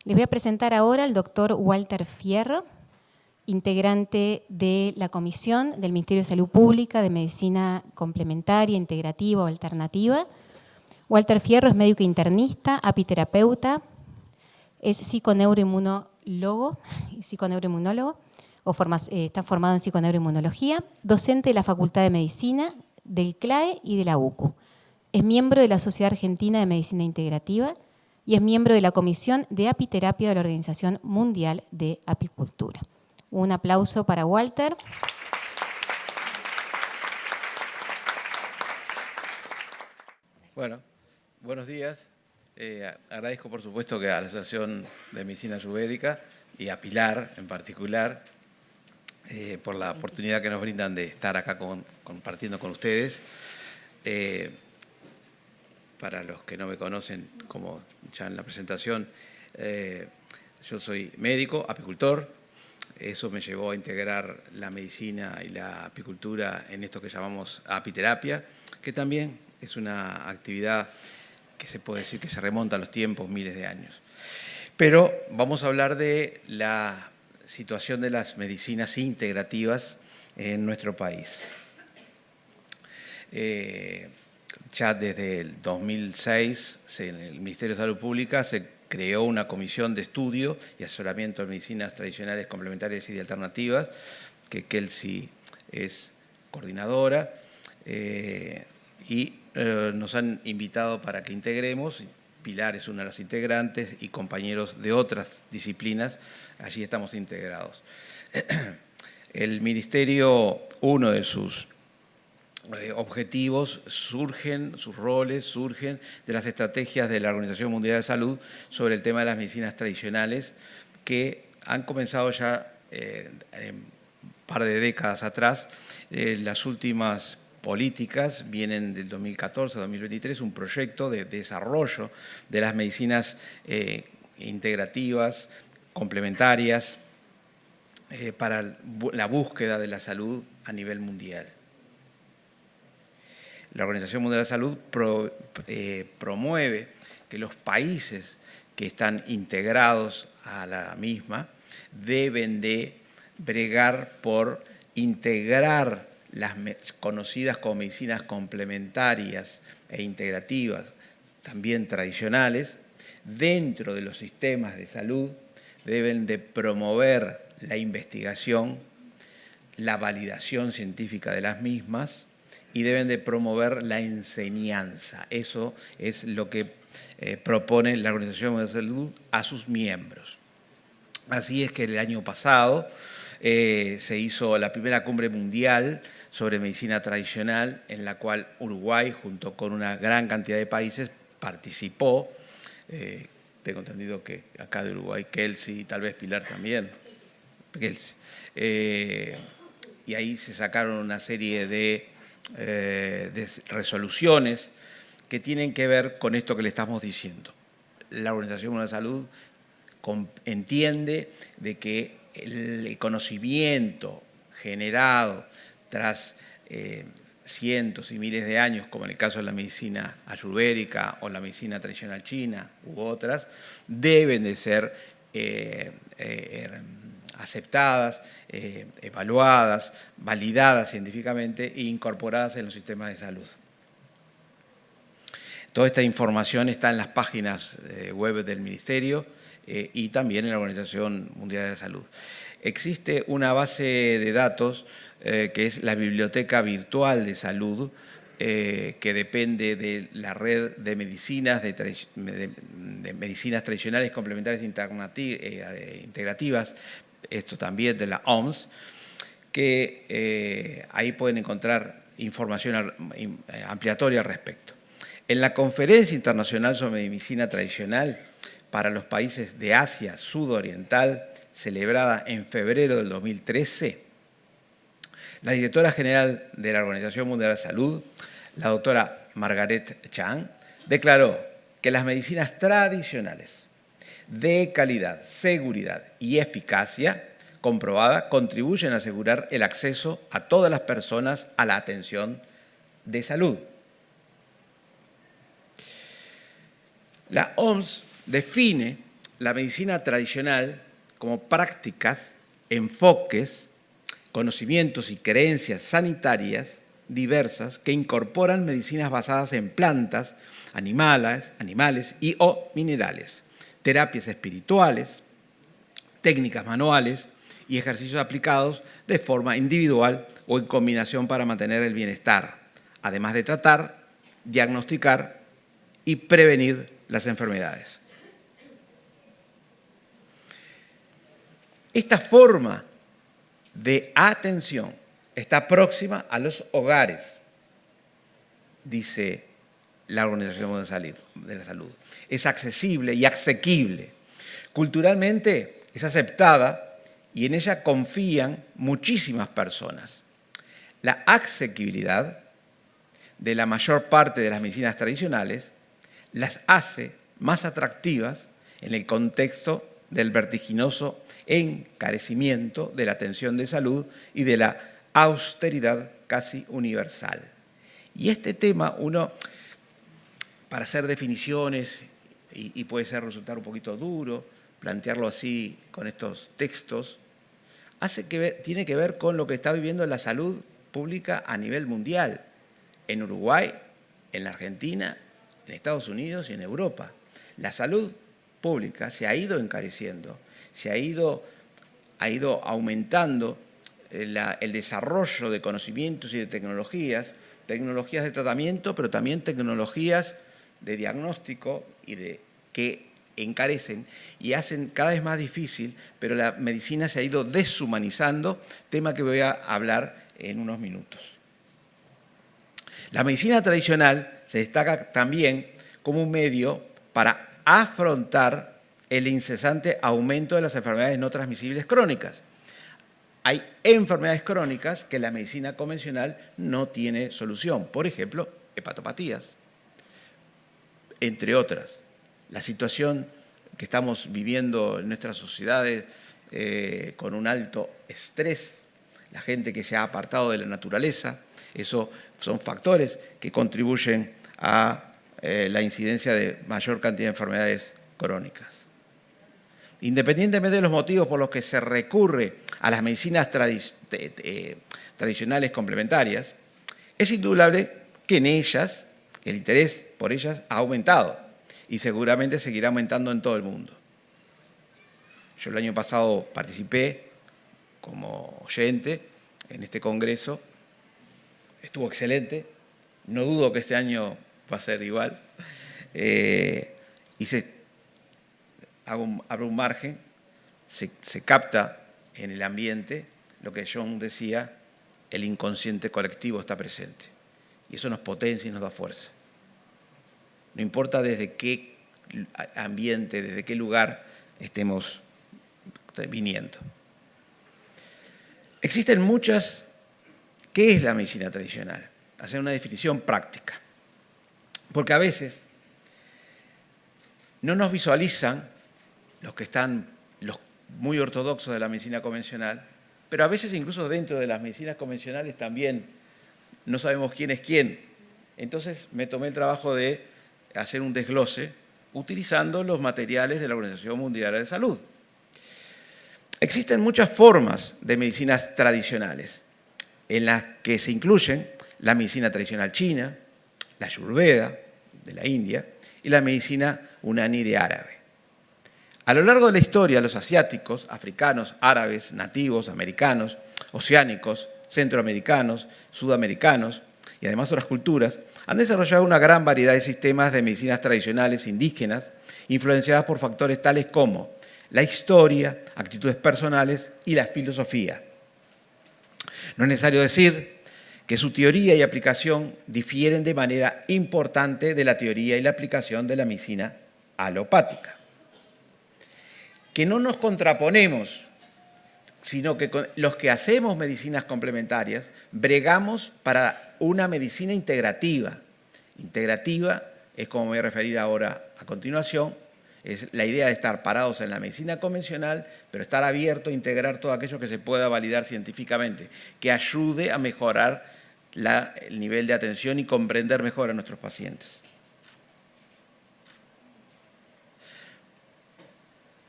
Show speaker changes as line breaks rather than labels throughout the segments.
Les voy a presentar ahora al doctor Walter Fierro, integrante de la Comisión del Ministerio de Salud Pública de Medicina Complementaria, Integrativa o Alternativa. Walter Fierro es médico internista, apiterapeuta, es psiconeuroinmunólogo, está formado en psiconeuroinmunología, docente de la Facultad de Medicina, del CLAE y de la UCU. Es miembro de la Sociedad Argentina de Medicina Integrativa y es miembro de la Comisión de Apiterapia de la Organización Mundial de Apicultura. Un aplauso para Walter.
Bueno, buenos días. Agradezco, por supuesto, que a la Asociación de Medicina Ayurvédica y a Pilar en particular por la oportunidad que nos brindan de estar acá compartiendo con ustedes. Para los que no me conocen, como ya en la presentación, yo soy médico, apicultor. Eso me llevó a integrar la medicina y la apicultura en esto que llamamos apiterapia, que también es una actividad que se puede decir que se remonta a los tiempos, miles de años. Pero vamos a hablar de la situación de las medicinas integrativas en nuestro país. Ya desde el 2006, en el Ministerio de Salud Pública se creó una comisión de estudio y asesoramiento de medicinas tradicionales, complementarias y de alternativas, que Kelsey es coordinadora, y nos han invitado para que integremos. Pilar es una de las integrantes y compañeros de otras disciplinas, allí estamos integrados. El Ministerio, uno de sus objetivos sus roles surgen de las estrategias de la Organización Mundial de Salud sobre el tema de las medicinas tradicionales, que han comenzado ya un par de décadas atrás. Las últimas políticas vienen del 2014 a 2023, un proyecto de desarrollo de las medicinas integrativas, complementarias, para la búsqueda de la salud a nivel mundial. La Organización Mundial de Salud promueve que los países que están integrados a la misma deben de bregar por integrar las conocidas como medicinas complementarias e integrativas, también tradicionales, dentro de los sistemas de salud. Deben de promover la investigación, la validación científica de las mismas, y deben de promover la enseñanza. Eso es lo que propone la Organización Mundial de Salud a sus miembros. Así es que el año pasado se hizo la primera cumbre mundial sobre medicina tradicional, en la cual Uruguay, junto con una gran cantidad de países, participó. Tengo entendido que acá de Uruguay, Kelsey y tal vez Pilar también. Kelsey. Y ahí se sacaron una serie de resoluciones que tienen que ver con esto que le estamos diciendo. La Organización Mundial de Salud entiende de que el conocimiento generado tras cientos y miles de años, como en el caso de la medicina ayurvédica o la medicina tradicional china u otras, deben de ser aceptadas, evaluadas, validadas científicamente e incorporadas en los sistemas de salud. Toda esta información está en las páginas web del Ministerio y también en la Organización Mundial de Salud. Existe una base de datos que es la Biblioteca Virtual de Salud, que depende de la red de medicinas, de medicinas tradicionales, complementarias integrativas, esto también de la OMS, que ahí pueden encontrar información ampliatoria al respecto. En la Conferencia Internacional sobre Medicina Tradicional para los países de Asia Sudoriental, celebrada en febrero del 2013, la directora general de la Organización Mundial de Salud, la doctora Margaret Chan, declaró que las medicinas tradicionales de calidad, seguridad y eficacia comprobada contribuyen a asegurar el acceso a todas las personas a la atención de salud. La OMS define la medicina tradicional como prácticas, enfoques, conocimientos y creencias sanitarias diversas que incorporan medicinas basadas en plantas, animales y o minerales, terapias espirituales, técnicas manuales y ejercicios aplicados de forma individual o en combinación para mantener el bienestar, además de tratar, diagnosticar y prevenir las enfermedades. Esta forma de atención está próxima a los hogares, dice la Organización Mundial de la Salud. Es accesible y asequible. Culturalmente es aceptada y en ella confían muchísimas personas. La asequibilidad de la mayor parte de las medicinas tradicionales las hace más atractivas en el contexto del vertiginoso encarecimiento de la atención de salud y de la austeridad casi universal. Y este tema, para hacer definiciones, y puede resultar un poquito duro, plantearlo así con estos textos, tiene que ver con lo que está viviendo la salud pública a nivel mundial, en Uruguay, en la Argentina, en Estados Unidos y en Europa. La salud pública se ha ido encareciendo, se ha ido aumentando el desarrollo de conocimientos y de tecnologías de tratamiento, pero también tecnologías de diagnóstico que encarecen y hacen cada vez más difícil, pero la medicina se ha ido deshumanizando, tema que voy a hablar en unos minutos. La medicina tradicional se destaca también como un medio para afrontar el incesante aumento de las enfermedades no transmisibles crónicas. Hay enfermedades crónicas que la medicina convencional no tiene solución. Por ejemplo, hepatopatías, entre otras. La situación que estamos viviendo en nuestras sociedades con un alto estrés, la gente que se ha apartado de la naturaleza, esos son factores que contribuyen a la incidencia de mayor cantidad de enfermedades crónicas. Independientemente de los motivos por los que se recurre a las medicinas tradicionales complementarias, es indudable que en ellas el interés por ellas ha aumentado y seguramente seguirá aumentando en todo el mundo. Yo el año pasado participé como oyente en este congreso, estuvo excelente, no dudo que este año va a ser igual, abro un margen, se capta en el ambiente lo que John decía, el inconsciente colectivo está presente. Y eso nos potencia y nos da fuerza. No importa desde qué ambiente, desde qué lugar estemos viniendo. Existen muchas. ¿Qué es la medicina tradicional? Hacer una definición práctica. Porque a veces no nos visualizan los muy ortodoxos de la medicina convencional, pero a veces incluso dentro de las medicinas convencionales también no sabemos quién es quién. Entonces me tomé el trabajo de hacer un desglose utilizando los materiales de la Organización Mundial de la Salud. Existen muchas formas de medicinas tradicionales, en las que se incluyen la medicina tradicional china, la Ayurveda de la India y la medicina Unani de árabe. A lo largo de la historia, los asiáticos, africanos, árabes, nativos, americanos, oceánicos, centroamericanos, sudamericanos y además otras culturas han desarrollado una gran variedad de sistemas de medicinas tradicionales indígenas influenciadas por factores tales como la historia, actitudes personales y la filosofía. No es necesario decir que su teoría y aplicación difieren de manera importante de la teoría y la aplicación de la medicina alopática. Que no nos contraponemos, sino que los que hacemos medicinas complementarias bregamos para una medicina integrativa. Integrativa es como me voy a referir ahora a continuación, es la idea de estar parados en la medicina convencional, pero estar abierto a integrar todo aquello que se pueda validar científicamente, que ayude a mejorar el nivel de atención y comprender mejor a nuestros pacientes.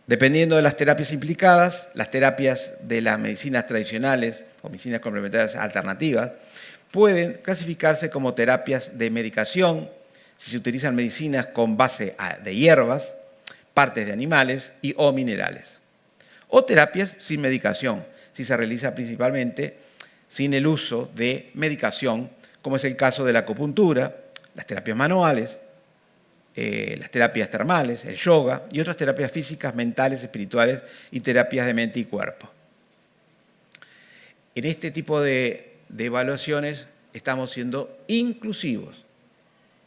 Dependiendo de las terapias implicadas, las terapias de las medicinas tradicionales o medicinas complementarias alternativas pueden clasificarse como terapias de medicación si se utilizan medicinas con base de hierbas, partes de animales y o minerales. O terapias sin medicación, si se realiza principalmente sin el uso de medicación, como es el caso de la acupuntura, las terapias manuales, las terapias termales, el yoga y otras terapias físicas, mentales, espirituales y terapias de mente y cuerpo. En este tipo de evaluaciones estamos siendo inclusivos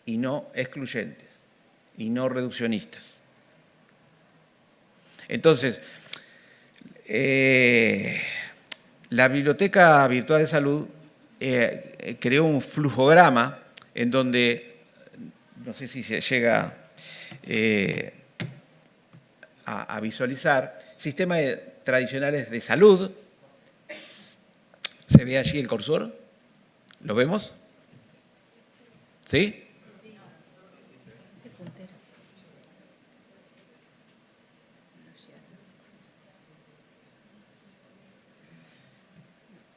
y no excluyentes y no reduccionistas. Entonces, la Biblioteca Virtual de Salud creó un flujograma en donde, no sé si se llega a visualizar, sistemas tradicionales de salud. ¿Se ve allí el cursor? ¿Lo vemos? ¿Sí?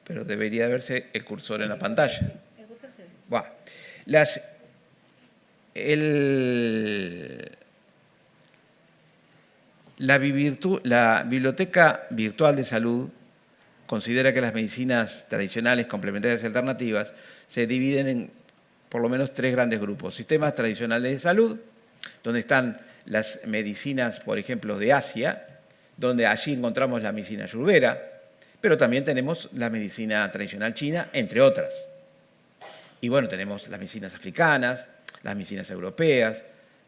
Pero debería verse el cursor en la pantalla. El cursor se ve. Bueno, la Biblioteca Virtual de Salud considera que las medicinas tradicionales, complementarias y alternativas se dividen en por lo menos 3 grandes grupos. Sistemas tradicionales de salud, donde están las medicinas, por ejemplo, de Asia, donde allí encontramos la medicina ayurveda, pero también tenemos la medicina tradicional china, entre otras. Y bueno, tenemos las medicinas africanas, las medicinas europeas,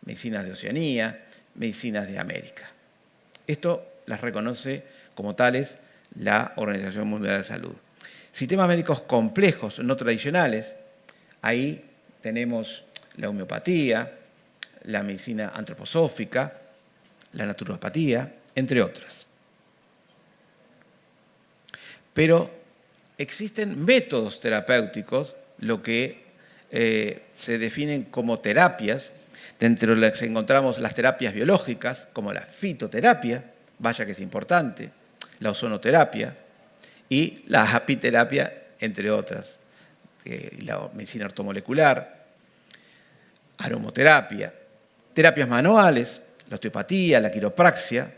medicinas de Oceanía, medicinas de América. Esto las reconoce como tales la Organización Mundial de la Salud. Sistemas médicos complejos, no tradicionales, ahí tenemos la homeopatía, la medicina antroposófica, la naturopatía, entre otras. Pero existen métodos terapéuticos, lo que se definen como terapias, dentro de las que encontramos las terapias biológicas, como la fitoterapia, vaya que es importante, la ozonoterapia y la apiterapia, entre otras, la medicina ortomolecular, aromoterapia, terapias manuales, la osteopatía, la quiropraxia,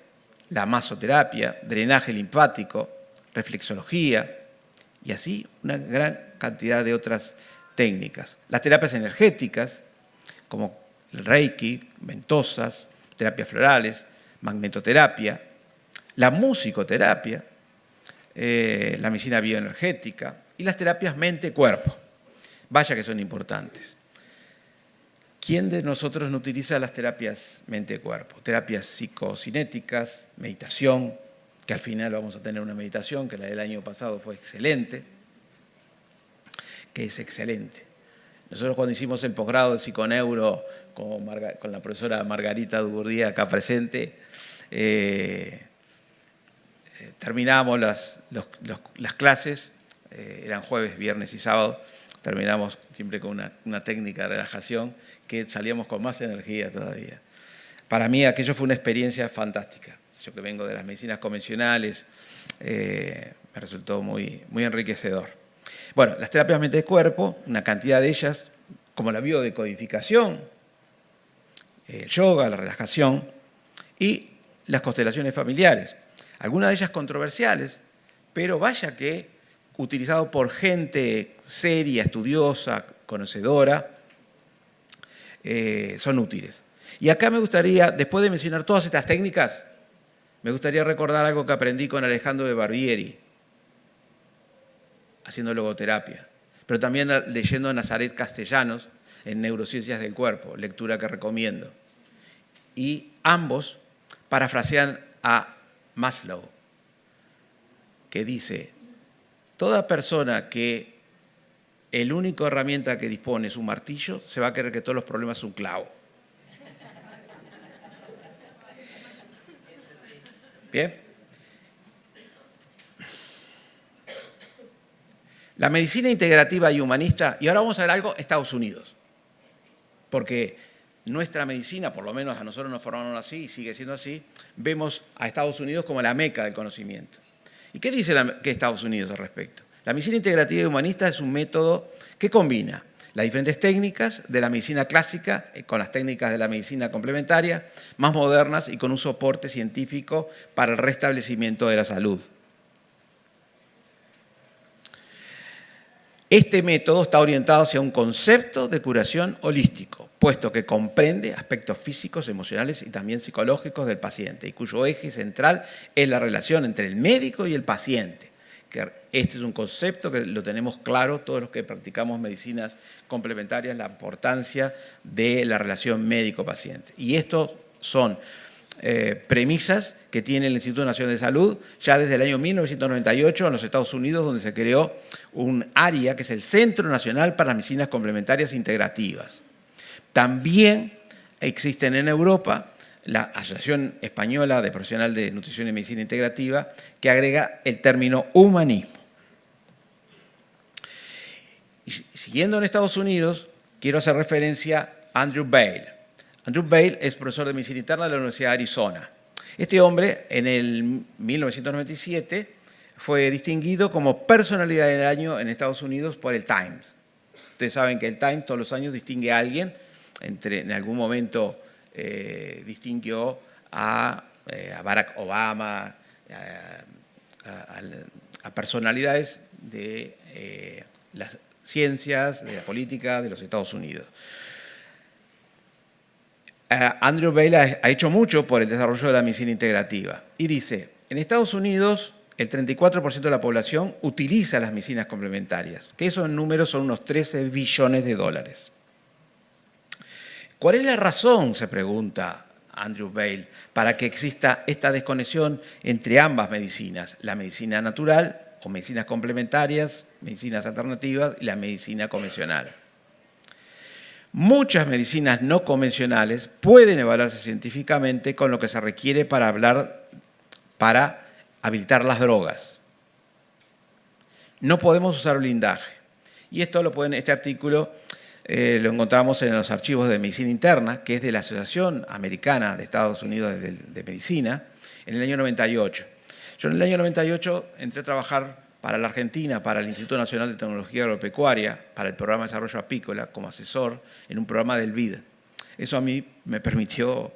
la masoterapia, drenaje linfático, reflexología y así una gran cantidad de otras técnicas. Las terapias energéticas, como el reiki, ventosas, terapias florales, magnetoterapia, la musicoterapia, la medicina bioenergética y las terapias mente-cuerpo. Vaya que son importantes. ¿Quién de nosotros no utiliza las terapias mente-cuerpo? Terapias psicocinéticas, meditación, que al final vamos a tener una meditación, que la del año pasado fue excelente, que es excelente. Nosotros cuando hicimos el posgrado de psiconeuro con la profesora Margarita Dugurdía acá presente, terminamos las clases, eran jueves, viernes y sábado, terminamos siempre con una técnica de relajación que salíamos con más energía todavía. Para mí aquello fue una experiencia fantástica. Yo que vengo de las medicinas convencionales, me resultó muy, muy enriquecedor. Bueno, las terapias mente-cuerpo, una cantidad de ellas, como la biodecodificación, el yoga, la relajación y las constelaciones familiares. Algunas de ellas controversiales, pero vaya que utilizado por gente seria, estudiosa, conocedora, son útiles. Y acá me gustaría, después de mencionar todas estas técnicas, me gustaría recordar algo que aprendí con Alejandro de Barbieri, haciendo logoterapia, pero también leyendo a Nazaret Castellanos en Neurociencias del Cuerpo, lectura que recomiendo. Y ambos parafrasean a Maslow, que dice, toda persona que el único herramienta que dispone es un martillo, se va a creer que todos los problemas son un clavo. Bien. La medicina integrativa y humanista, y ahora vamos a ver algo, Estados Unidos, porque nuestra medicina, por lo menos a nosotros nos formaron así y sigue siendo así, vemos a Estados Unidos como la meca del conocimiento. ¿Y qué dice Estados Unidos al respecto? La medicina integrativa y humanista es un método que combina las diferentes técnicas de la medicina clásica con las técnicas de la medicina complementaria, más modernas y con un soporte científico para el restablecimiento de la salud. Este método está orientado hacia un concepto de curación holístico, puesto que comprende aspectos físicos, emocionales y también psicológicos del paciente, y cuyo eje central es la relación entre el médico y el paciente. Este es un concepto que lo tenemos claro todos los que practicamos medicinas complementarias, la importancia de la relación médico-paciente. Y estos son premisas que tiene el Instituto Nacional de Salud ya desde el año 1998 en los Estados Unidos, donde se creó un área que es el Centro Nacional para Medicinas Complementarias Integrativas. También existen en Europa la Asociación Española de Profesional de Nutrición y Medicina Integrativa, que agrega el término humanismo. Y siguiendo en Estados Unidos, quiero hacer referencia a Andrew Bail. Andrew Bail es profesor de Medicina Interna de la Universidad de Arizona. Este hombre, en el 1997, fue distinguido como Personalidad del Año en Estados Unidos por el Times. Ustedes saben que el Times todos los años distingue a alguien, en algún momento distinguió a Barack Obama, a personalidades de las ciencias, de la política de los Estados Unidos. Andrew Bail ha hecho mucho por el desarrollo de la medicina integrativa y dice, en Estados Unidos el 34% de la población utiliza las medicinas complementarias, que esos números son unos 13 billones de dólares. ¿Cuál es la razón, se pregunta Andrew Bail, para que exista esta desconexión entre ambas medicinas, la medicina natural o medicinas complementarias, medicinas alternativas y la medicina convencional? Muchas medicinas no convencionales pueden evaluarse científicamente con lo que se requiere para habilitar las drogas. No podemos usar blindaje. Y esto este artículo lo encontramos en los archivos de medicina interna, que es de la Asociación Americana de Estados Unidos de Medicina, en el año 98. Yo en el año 98 entré a trabajar para la Argentina, para el Instituto Nacional de Tecnología Agropecuaria, para el programa de desarrollo apícola, como asesor en un programa del BID. Eso a mí me permitió,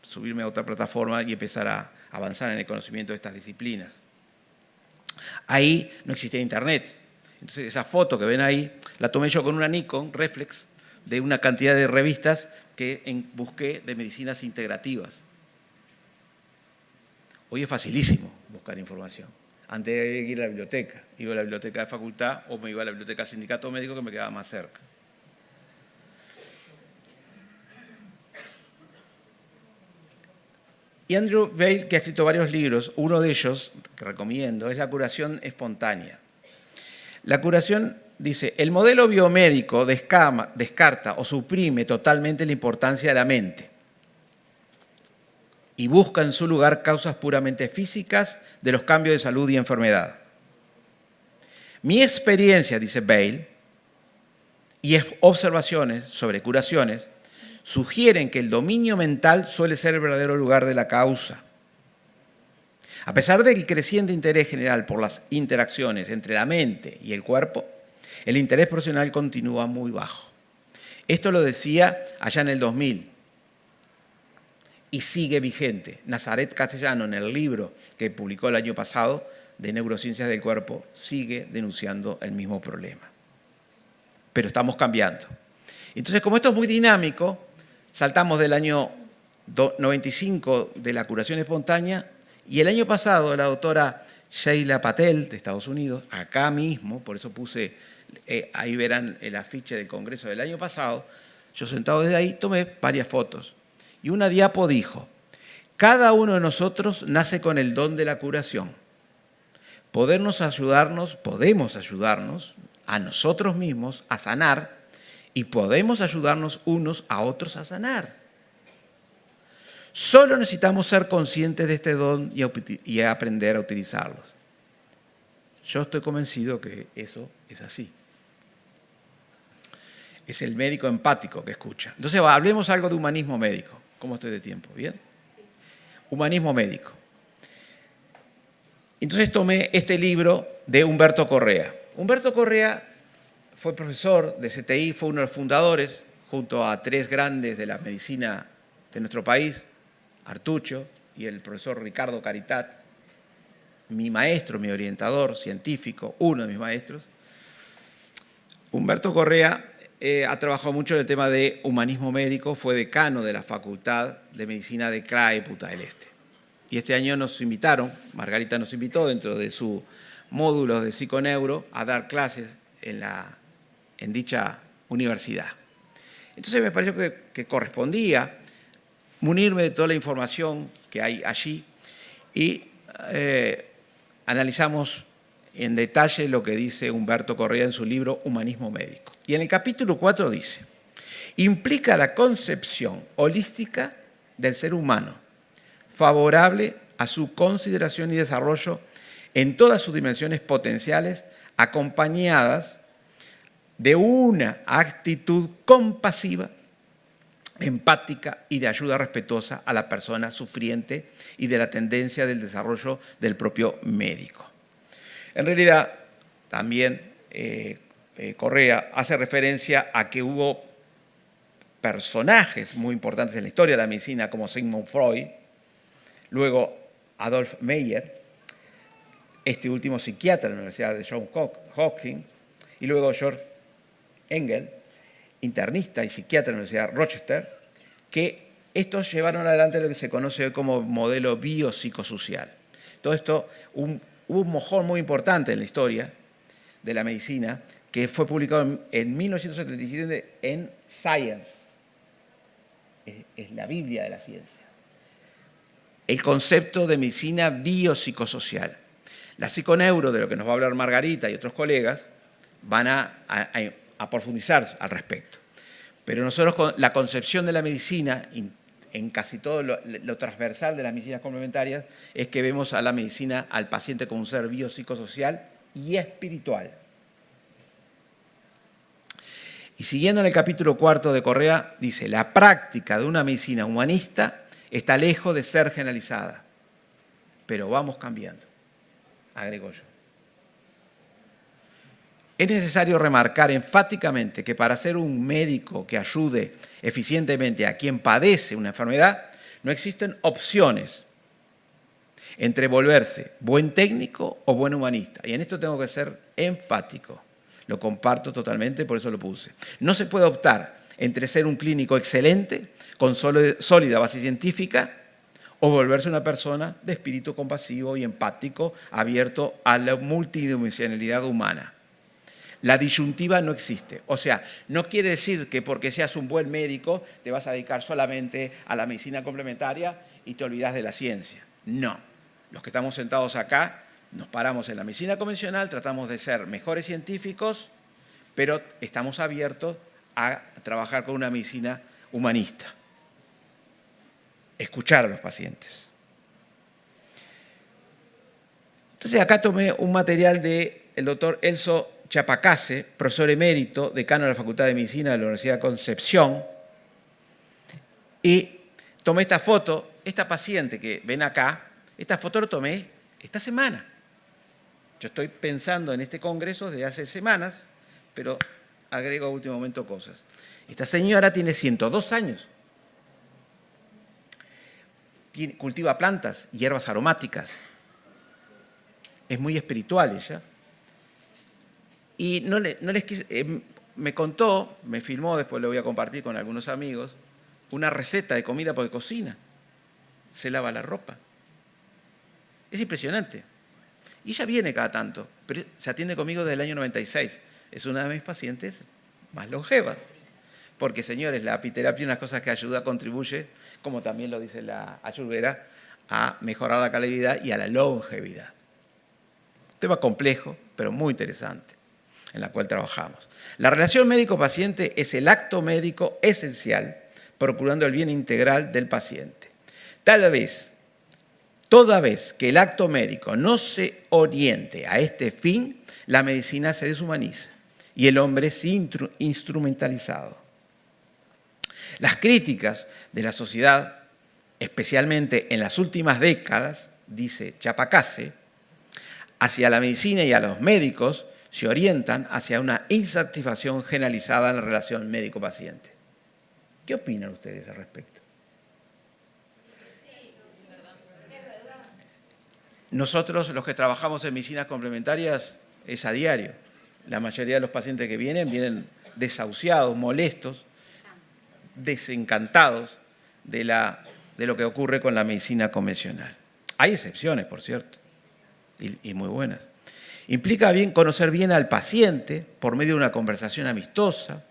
subirme a otra plataforma y empezar a avanzar en el conocimiento de estas disciplinas. Ahí no existía internet. Entonces esa foto que ven ahí la tomé yo con una Nikon Reflex de una cantidad de revistas que busqué de medicinas integrativas. Hoy es facilísimo buscar información. Antes de ir a la biblioteca, iba a la biblioteca de facultad o me iba a la biblioteca del sindicato médico que me quedaba más cerca. Y Andrew Bail, que ha escrito varios libros, uno de ellos, que recomiendo, es La curación espontánea. La curación, dice, el modelo biomédico descarta o suprime totalmente la importancia de la mente y busca en su lugar causas puramente físicas de los cambios de salud y enfermedad. Mi experiencia, dice Bail, y observaciones sobre curaciones sugieren que el dominio mental suele ser el verdadero lugar de la causa. A pesar del creciente interés general por las interacciones entre la mente y el cuerpo, el interés profesional continúa muy bajo. Esto lo decía allá en el 2000 y sigue vigente. Nazaret Castellano, en el libro que publicó el año pasado de Neurociencias del Cuerpo, sigue denunciando el mismo problema. Pero estamos cambiando. Entonces, como esto es muy dinámico, saltamos del año 95 de la curación espontánea y el año pasado la doctora Sheila Patel de Estados Unidos, acá mismo, por eso puse, ahí verán el afiche del congreso del año pasado, yo sentado desde ahí tomé varias fotos y una diapo dijo, cada uno de nosotros nace con el don de la curación. Podemos ayudarnos a nosotros mismos a sanar y podemos ayudarnos unos a otros a sanar. Solo necesitamos ser conscientes de este don y aprender a utilizarlos. Yo estoy convencido que eso es así. es el médico empático que escucha. Entonces, hablemos algo de humanismo médico. ¿Cómo estoy de tiempo? ¿Bien? Humanismo médico. Entonces tomé este libro de Humberto Correa. Humberto Correa fue profesor de CTI, fue uno de los fundadores, junto a 3 grandes de la medicina de nuestro país, Artucho y el profesor Ricardo Caritat, mi maestro, mi orientador científico, uno de mis maestros. Humberto Correa ha trabajado mucho en el tema de humanismo médico, fue decano de la Facultad de Medicina de CRAE Punta del Este. Y este año nos invitaron, Margarita nos invitó dentro de su módulo de psiconeuro a dar clases en dicha universidad. Entonces me pareció que correspondía munirme de toda la información que hay allí y analizamos en detalle lo que dice Humberto Correa en su libro Humanismo Médico. Y en el capítulo 4 dice, implica la concepción holística del ser humano, favorable a su consideración y desarrollo en todas sus dimensiones potenciales, acompañadas de una actitud compasiva, empática y de ayuda respetuosa a la persona sufriente y de la tendencia del desarrollo del propio médico. En realidad, también Correa hace referencia a que hubo personajes muy importantes en la historia de la medicina como Sigmund Freud, luego Adolf Meyer, este último psiquiatra de la Universidad de Johns Hopkins, y luego George Engel, internista y psiquiatra de la Universidad de Rochester, que estos llevaron adelante lo que se conoce hoy como modelo biopsicosocial. Todo esto, hubo un mojón muy importante en la historia de la medicina que fue publicado en 1977 en Science. Es la Biblia de la ciencia. El concepto de medicina biopsicosocial. La psiconeuro, de lo que nos va a hablar Margarita y otros colegas, van a profundizar al respecto. Pero nosotros con la concepción de la medicina, en casi todo lo transversal de las medicinas complementarias, es que vemos a la medicina, al paciente como un ser biopsicosocial y espiritual. Y siguiendo en el capítulo 4 de Correa, dice, la práctica de una medicina humanista está lejos de ser generalizada, pero vamos cambiando, agrego yo. Es necesario remarcar enfáticamente que para ser un médico que ayude eficientemente a quien padece una enfermedad, no existen opciones entre volverse buen técnico o buen humanista. Y en esto tengo que ser enfático. Lo comparto totalmente, por eso lo puse. No se puede optar entre ser un clínico excelente, con sólida base científica, o volverse una persona de espíritu compasivo y empático, abierto a la multidimensionalidad humana. La disyuntiva no existe. O sea, no quiere decir que porque seas un buen médico te vas a dedicar solamente a la medicina complementaria y te olvidas de la ciencia. No. Los que estamos sentados acá nos paramos en la medicina convencional, tratamos de ser mejores científicos, pero estamos abiertos a trabajar con una medicina humanista. Escuchar a los pacientes. Entonces acá tomé un material del doctor Elso Chapacase, profesor emérito, decano de la Facultad de Medicina de la Universidad de Concepción, y tomé esta foto, esta paciente que ven acá, esta foto la tomé esta semana. Yo estoy pensando en este congreso desde hace semanas, pero agrego a último momento cosas. Esta señora tiene 102 años. Cultiva plantas, hierbas aromáticas. Es muy espiritual ella. Y no les quise, me contó, me filmó, después lo voy a compartir con algunos amigos, una receta de comida porque cocina. Se lava la ropa. Es impresionante. Y ella viene cada tanto, pero se atiende conmigo desde el año 96. Es una de mis pacientes más longevas. Porque, señores, la apiterapia es una cosa que ayuda, contribuye, como también lo dice la ayurveda, a mejorar la calidad de vida y a la longevidad. Un tema complejo, pero muy interesante, en la cual trabajamos. La relación médico-paciente es el acto médico esencial, procurando el bien integral del paciente. Toda vez que el acto médico no se oriente a este fin, la medicina se deshumaniza y el hombre es instrumentalizado. Las críticas de la sociedad, especialmente en las últimas décadas, dice Chapacase, hacia la medicina y a los médicos se orientan hacia una insatisfacción generalizada en la relación médico-paciente. ¿Qué opinan ustedes al respecto? Nosotros, los que trabajamos en medicinas complementarias, es a diario. La mayoría de los pacientes que vienen desahuciados, molestos, desencantados de lo que ocurre con la medicina convencional. Hay excepciones, por cierto, y muy buenas. Implica conocer bien al paciente por medio de una conversación amistosa,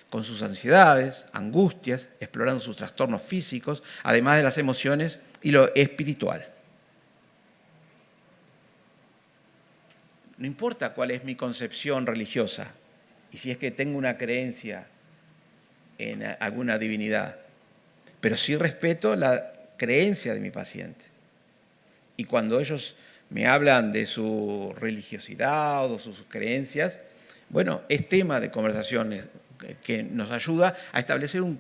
con sus ansiedades, angustias, explorando sus trastornos físicos, además de las emociones y lo espiritual. No importa cuál es mi concepción religiosa y si es que tengo una creencia en alguna divinidad, pero sí respeto la creencia de mi paciente. Y cuando ellos me hablan de su religiosidad o sus creencias, bueno, es tema de conversaciones que nos ayuda a establecer un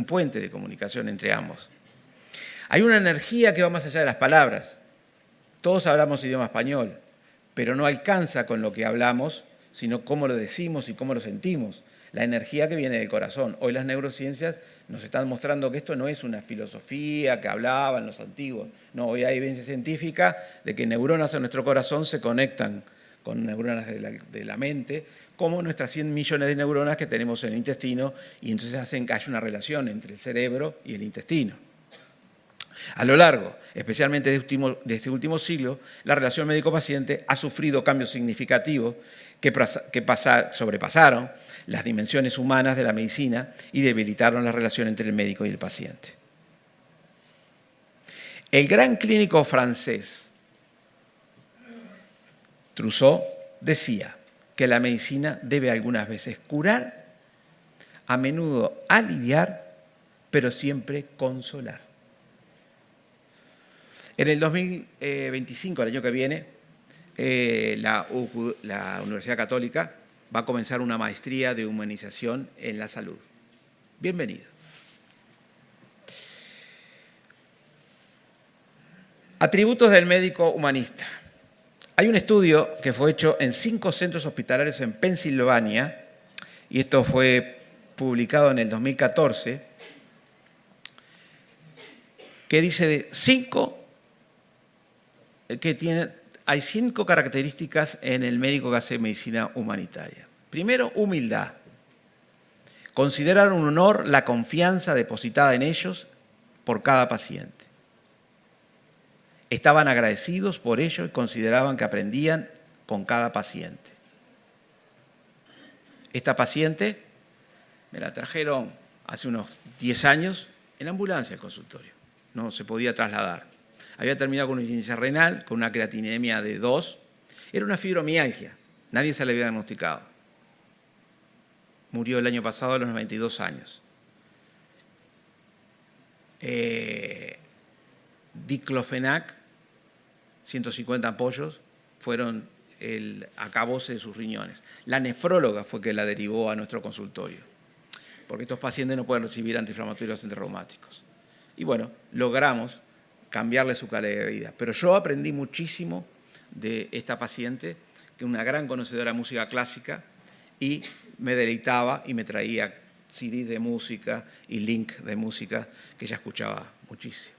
puente de comunicación entre ambos. Hay una energía que va más allá de las palabras. Todos hablamos idioma español, pero no alcanza con lo que hablamos, sino cómo lo decimos y cómo lo sentimos. La energía que viene del corazón. Hoy las neurociencias nos están mostrando que esto no es una filosofía que hablaban los antiguos. No, hoy hay evidencia científica de que neuronas en nuestro corazón se conectan con neuronas de la mente, como nuestras 100 millones de neuronas que tenemos en el intestino, y entonces hacen que haya una relación entre el cerebro y el intestino. A lo largo, especialmente de este último siglo, la relación médico-paciente ha sufrido cambios significativos que sobrepasaron las dimensiones humanas de la medicina y debilitaron la relación entre el médico y el paciente. El gran clínico francés Trousseau decía que la medicina debe algunas veces curar, a menudo aliviar, pero siempre consolar. En el 2025, el año que viene, la Universidad Católica va a comenzar una maestría de humanización en la salud. Bienvenido. Atributos del médico humanista. Hay un estudio que fue hecho en 5 centros hospitalarios en Pensilvania, y esto fue publicado en el 2014, que dice hay 5 características en el médico que hace medicina humanitaria. Primero, humildad. Considerar un honor la confianza depositada en ellos por cada paciente. Estaban agradecidos por ello y consideraban que aprendían con cada paciente. Esta paciente me la trajeron hace unos 10 años en ambulancia al consultorio. No se podía trasladar. Había terminado con una insuficiencia renal, con una creatinemia de 2. Era una fibromialgia. Nadie se le había diagnosticado. Murió el año pasado a los 92 años. Diclofenac, 150 ampollos, fueron el acabose de sus riñones. La nefróloga fue que la derivó a nuestro consultorio, porque estos pacientes no pueden recibir antiinflamatorios antirreumáticos. Y bueno, logramos cambiarle su calidad de vida. Pero yo aprendí muchísimo de esta paciente, que es una gran conocedora de música clásica, y me deleitaba y me traía CDs de música y link de música que ella escuchaba muchísimo.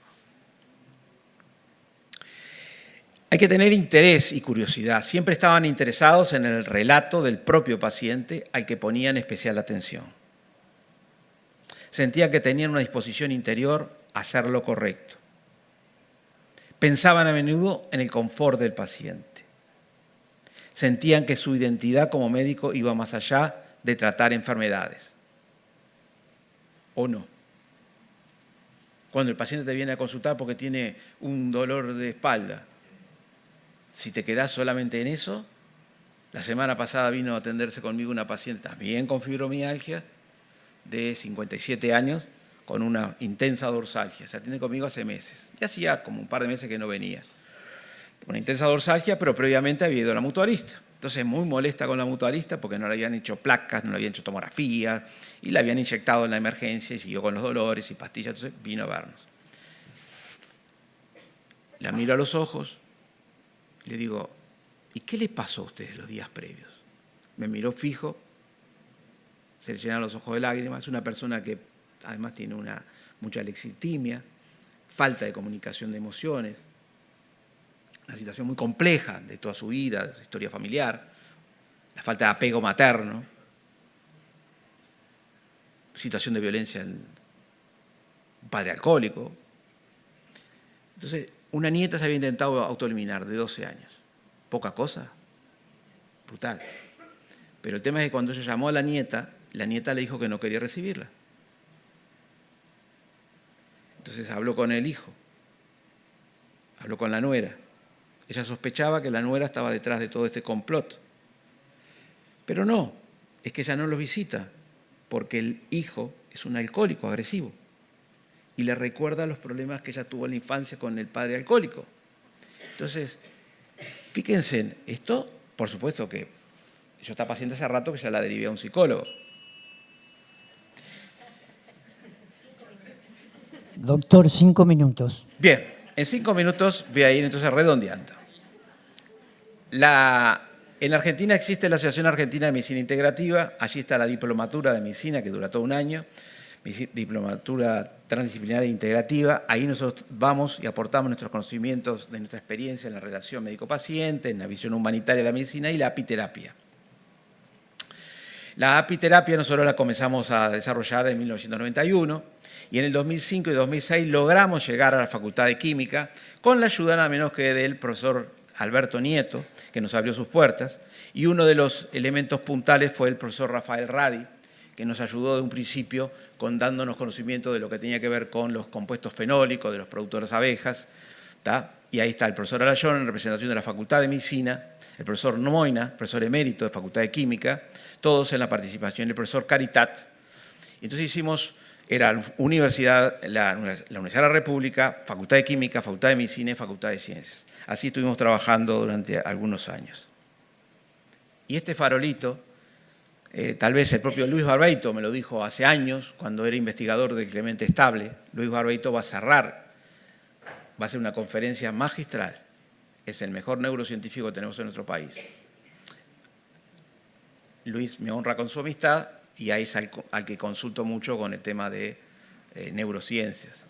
Hay que tener interés y curiosidad. Siempre estaban interesados en el relato del propio paciente al que ponían especial atención. Sentían que tenían una disposición interior a hacer lo correcto. Pensaban a menudo en el confort del paciente. Sentían que su identidad como médico iba más allá de tratar enfermedades. ¿O no? Cuando el paciente te viene a consultar porque tiene un dolor de espalda, si te quedás solamente en eso, la semana pasada vino a atenderse conmigo una paciente también con fibromialgia de 57 años, con una intensa dorsalgia. Se atiende conmigo hace meses. Y hacía como un par de meses que no venía. Una intensa dorsalgia, pero previamente había ido a la mutualista. Entonces, muy molesta con la mutualista porque no le habían hecho placas, no le habían hecho tomografías y la habían inyectado en la emergencia y siguió con los dolores y pastillas. Entonces, vino a vernos. La miro a los ojos, le digo, ¿y qué le pasó a ustedes los días previos? Me miró fijo, se le llenaron los ojos de lágrimas. Es una persona que además tiene mucha lexitimia, falta de comunicación de emociones, una situación muy compleja de toda su vida, de su historia familiar, la falta de apego materno, situación de violencia en un padre alcohólico. Entonces, una nieta se había intentado autoeliminar de 12 años. Poca cosa, brutal. Pero el tema es que cuando ella llamó a la nieta le dijo que no quería recibirla. Entonces habló con el hijo, habló con la nuera. Ella sospechaba que la nuera estaba detrás de todo este complot. Pero no, es que ella no los visita, porque el hijo es un alcohólico agresivo y le recuerda los problemas que ella tuvo en la infancia con el padre alcohólico. Entonces, fíjense, esto, por supuesto que yo estaba paciente hace rato que ya la derivé a un psicólogo.
Doctor, 5 minutos.
Bien, en 5 minutos voy a ir entonces redondeando. En Argentina existe la Asociación Argentina de Medicina Integrativa, allí está la diplomatura de medicina que dura todo un año, diplomatura transdisciplinaria e integrativa, ahí nosotros vamos y aportamos nuestros conocimientos de nuestra experiencia en la relación médico-paciente, en la visión humanitaria de la medicina y la apiterapia. La apiterapia nosotros la comenzamos a desarrollar en 1991 y en el 2005 y 2006 logramos llegar a la Facultad de Química con la ayuda nada menos que del profesor Alberto Nieto, que nos abrió sus puertas, y uno de los elementos puntales fue el profesor Rafael Radi, que nos ayudó de un principio dándonos conocimiento de lo que tenía que ver con los compuestos fenólicos de los productos de las abejas, ¿tá? Y ahí está el profesor Alayón en representación de la Facultad de Medicina, el profesor Moina, profesor emérito de Facultad de Química, todos en la participación del profesor Caritat. Entonces era la Universidad de la República, Facultad de Química, Facultad de Medicina y Facultad de Ciencias. Así estuvimos trabajando durante algunos años. Y este farolito, tal vez el propio Luis Barbeito me lo dijo hace años, cuando era investigador del Clemente Estable. Luis Barbeito va a cerrar, va a hacer una conferencia magistral. Es el mejor neurocientífico que tenemos en nuestro país. Luis me honra con su amistad y ahí es al que consulto mucho con el tema de neurociencias.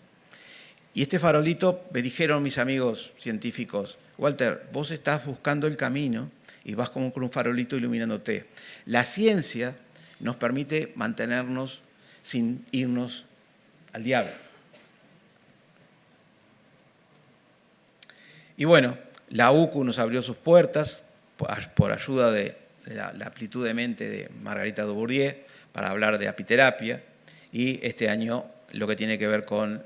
Y este farolito, me dijeron mis amigos científicos, Walter, vos estás buscando el camino y vas como con un farolito iluminándote. La ciencia nos permite mantenernos sin irnos al diablo. Y bueno, la UCU nos abrió sus puertas por ayuda de la amplitud de mente de Margarita Dubourdieu para hablar de apiterapia y este año lo que tiene que ver con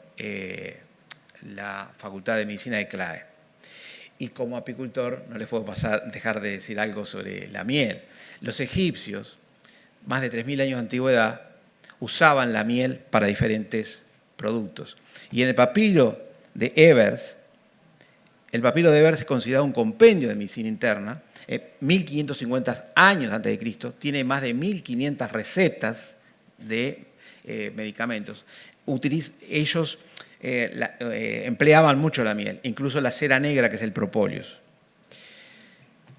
la Facultad de Medicina de CLAE. Y como apicultor no les puedo dejar de decir algo sobre la miel. Los egipcios, más de 3.000 años de antigüedad, usaban la miel para diferentes productos. Y en el papiro de Ebers, el papiro de Ebers es considerado un compendio de medicina interna, 1550 años antes de Cristo, tiene más de 1.500 recetas de medicamentos. Ellos empleaban mucho la miel, incluso la cera negra, que es el propóleos.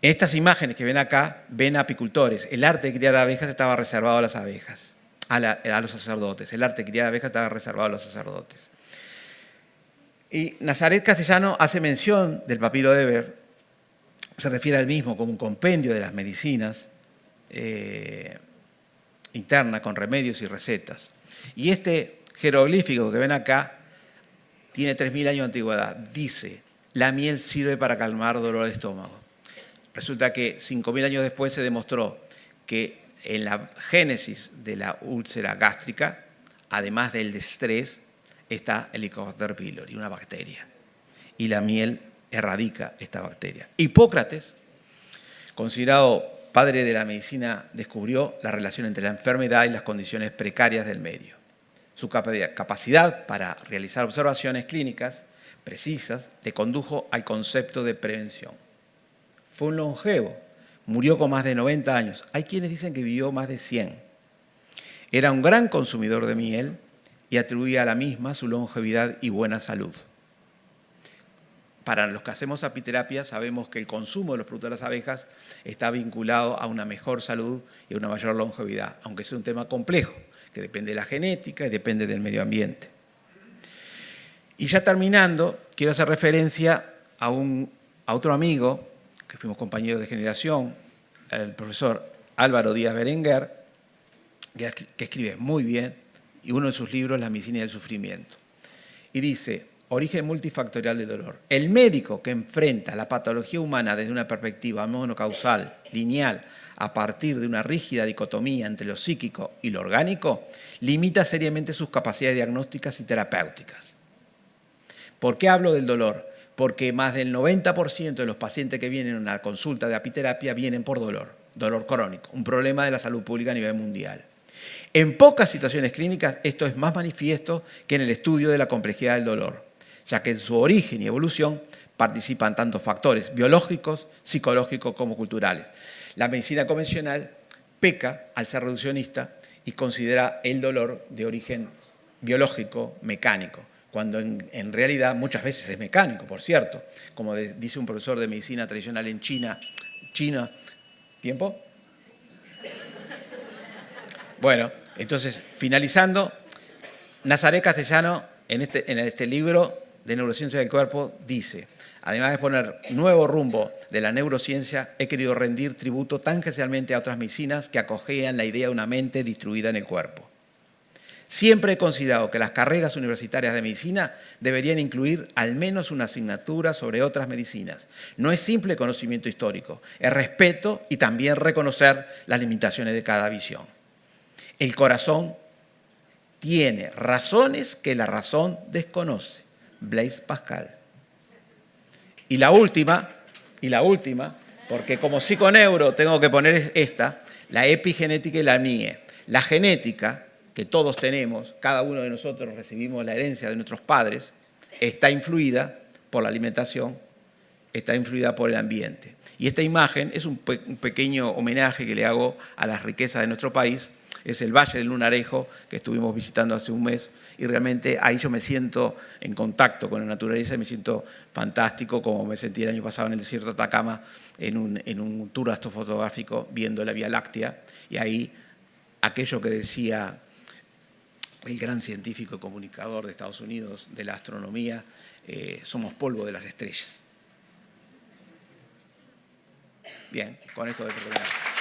Estas imágenes que ven acá, ven apicultores. El arte de criar abejas estaba reservado a las abejas, a los sacerdotes. El arte de criar abejas estaba reservado a los sacerdotes. Y Nazaret Castellano hace mención del papiro de Ebers, se refiere al mismo como un compendio de las medicinas internas con remedios y recetas. Y este jeroglífico que ven acá tiene 3.000 años de antigüedad. Dice, la miel sirve para calmar dolor de estómago. Resulta que 5.000 años después se demostró que en la génesis de la úlcera gástrica, además del estrés, está el Helicobacter pylori, una bacteria. Y la miel erradica esta bacteria. Hipócrates, considerado padre de la medicina, descubrió la relación entre la enfermedad y las condiciones precarias del medio. Su capacidad para realizar observaciones clínicas precisas le condujo al concepto de prevención. Fue un longevo, Murió con más de 90 años. Hay quienes dicen que vivió más de 100. Era un gran consumidor de miel y atribuía a la misma su longevidad y buena salud. Para los que hacemos apiterapia sabemos que el consumo de los productos de las abejas está vinculado a una mejor salud y a una mayor longevidad, aunque es un tema complejo, que depende de la genética y depende del medio ambiente. Y ya terminando, quiero hacer referencia a otro amigo, que fuimos compañeros de generación, el profesor Álvaro Díaz Berenguer, que escribe muy bien, y uno de sus libros, La medicina del sufrimiento. Y dice: origen multifactorial del dolor. El médico que enfrenta la patología humana desde una perspectiva monocausal, lineal, a partir de una rígida dicotomía entre lo psíquico y lo orgánico, limita seriamente sus capacidades diagnósticas y terapéuticas. ¿Por qué hablo del dolor? Porque más del 90% de los pacientes que vienen a una consulta de apiterapia vienen por dolor crónico, un problema de la salud pública a nivel mundial. En pocas situaciones clínicas esto es más manifiesto que en el estudio de la complejidad del dolor, ya que en su origen y evolución participan tanto factores biológicos, psicológicos como culturales. La medicina convencional peca al ser reduccionista y considera el dolor de origen biológico, mecánico, cuando en realidad muchas veces es mecánico, por cierto. Como dice un profesor de medicina tradicional en China, ¿tiempo? Bueno, entonces, finalizando, Nazaré Castellano, en este libro de Neurociencia del Cuerpo, dice: además de poner nuevo rumbo de la neurociencia, he querido rendir tributo tangencialmente a otras medicinas que acogean la idea de una mente distribuida en el cuerpo. Siempre he considerado que las carreras universitarias de medicina deberían incluir al menos una asignatura sobre otras medicinas. No es simple conocimiento histórico, es respeto y también reconocer las limitaciones de cada visión. El corazón tiene razones que la razón desconoce. Blaise Pascal. Y la última, porque como psiconeuro tengo que poner esta, la epigenética y la NIE. La genética, que todos tenemos, cada uno de nosotros recibimos la herencia de nuestros padres, está influida por la alimentación, está influida por el ambiente. Y esta imagen es un pequeño homenaje que le hago a las riquezas de nuestro país. Es el Valle del Lunarejo, que estuvimos visitando hace un mes, y realmente ahí yo me siento en contacto con la naturaleza y me siento fantástico, como me sentí el año pasado en el desierto de Atacama, en un tour astrofotográfico viendo la Vía Láctea, y ahí aquello que decía el gran científico y comunicador de Estados Unidos de la astronomía, somos polvo de las estrellas. Bien, con esto de terminar.